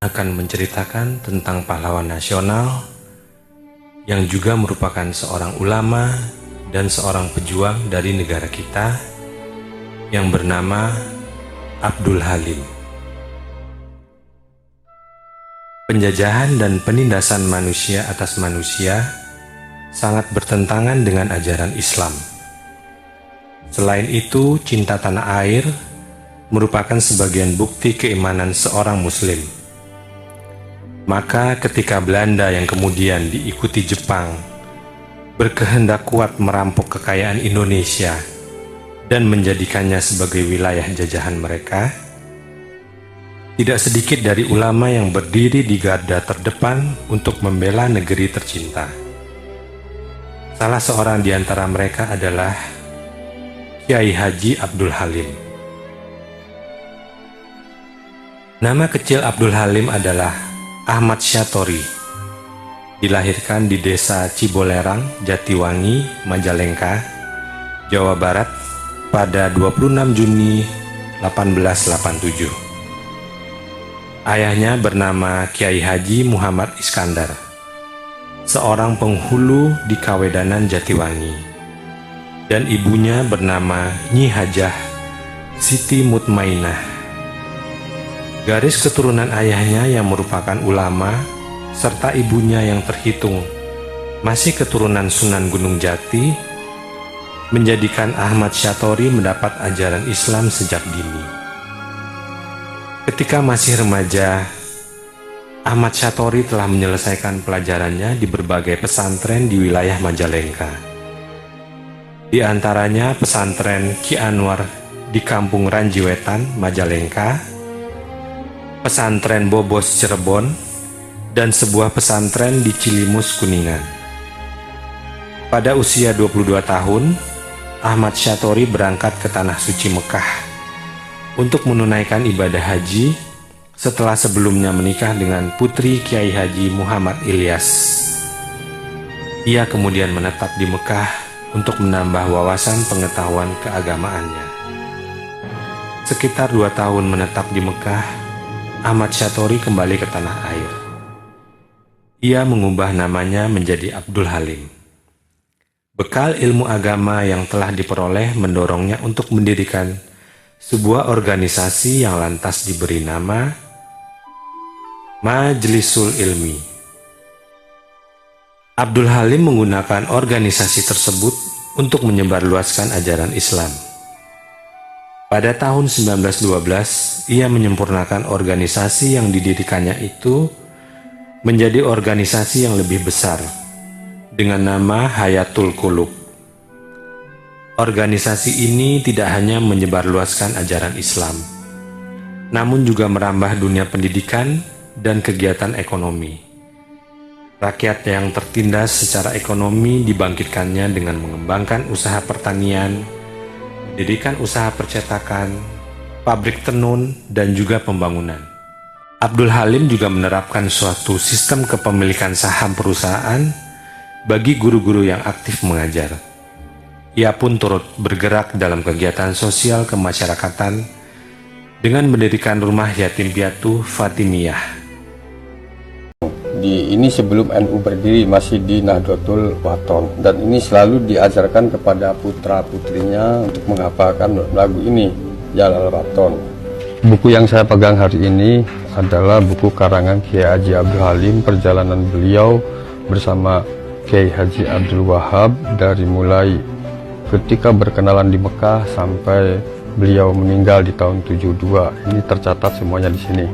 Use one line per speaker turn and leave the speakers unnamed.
akan menceritakan tentang pahlawan nasional yang juga merupakan seorang ulama dan seorang pejuang dari negara kita yang bernama Abdul Halim. Penjajahan dan penindasan manusia atas manusia sangat bertentangan dengan ajaran Islam. Selain itu, cinta tanah air merupakan sebagian bukti keimanan seorang Muslim. Maka ketika Belanda yang kemudian diikuti Jepang berkehendak kuat merampok kekayaan Indonesia dan menjadikannya sebagai wilayah jajahan mereka, tidak sedikit dari ulama yang berdiri di garda terdepan untuk membela negeri tercinta. Salah seorang di antara mereka adalah Kiai Haji Abdul Halim. Nama kecil Abdul Halim adalah Ahmad Syatori. Dilahirkan di desa Cibolerang, Jatiwangi, Majalengka, Jawa Barat pada 26 Juni 1887. Ayahnya bernama Kiai Haji Muhammad Iskandar, seorang penghulu di Kawedanan Jatiwangi, dan ibunya bernama Nyi Hajah Siti Mutmainah. Garis keturunan ayahnya yang merupakan ulama serta ibunya yang terhitung masih keturunan Sunan Gunung Jati menjadikan Ahmad Syatori mendapat ajaran Islam sejak dini. Ketika masih remaja, Ahmad Syatori telah menyelesaikan pelajarannya di berbagai pesantren di wilayah Majalengka. Di antaranya pesantren Ki Anwar di Kampung Ranjiwetan, Majalengka, pesantren Bobos Cirebon, dan sebuah pesantren di Cilimus, Kuningan. Pada usia 22 tahun, Ahmad Syatori berangkat ke Tanah Suci Mekah untuk menunaikan ibadah haji setelah sebelumnya menikah dengan putri Kiai Haji Muhammad Ilyas. Ia kemudian menetap di Mekah untuk menambah wawasan pengetahuan keagamaannya. Sekitar 2 tahun menetap di Mekah, Ahmad Syatori kembali ke tanah air. Ia mengubah namanya menjadi Abdul Halim. Bekal ilmu agama yang telah diperoleh mendorongnya untuk mendirikan sebuah organisasi yang lantas diberi nama Majlisul Ilmi. Abdul Halim menggunakan organisasi tersebut untuk menyebarluaskan ajaran Islam. Pada tahun 1912, ia menyempurnakan organisasi yang didirikannya itu menjadi organisasi yang lebih besar dengan nama Hayatul Qulub. Organisasi ini tidak hanya menyebarluaskan ajaran Islam, namun juga merambah dunia pendidikan dan kegiatan ekonomi. Rakyat yang tertindas secara ekonomi dibangkitkannya dengan mengembangkan usaha pertanian, mendirikan usaha percetakan, pabrik tenun, dan juga pembangunan. Abdul Halim juga menerapkan suatu sistem kepemilikan saham perusahaan bagi guru-guru yang aktif mengajar. Ia pun turut bergerak dalam kegiatan sosial kemasyarakatan dengan mendirikan rumah yatim piatu Fatimiyah.
Ini sebelum NU berdiri masih di Nahdlatul Wathon, dan ini selalu diajarkan kepada putra-putrinya untuk menghafalkan lagu ini, Jalal Wathon. Buku yang saya pegang hari ini adalah buku karangan Kiai Haji Abdul Halim, perjalanan beliau bersama Kiai Haji Abdul Wahab dari mulai ketika berkenalan di Mekah sampai beliau meninggal di tahun 72. Ini tercatat semuanya di sini.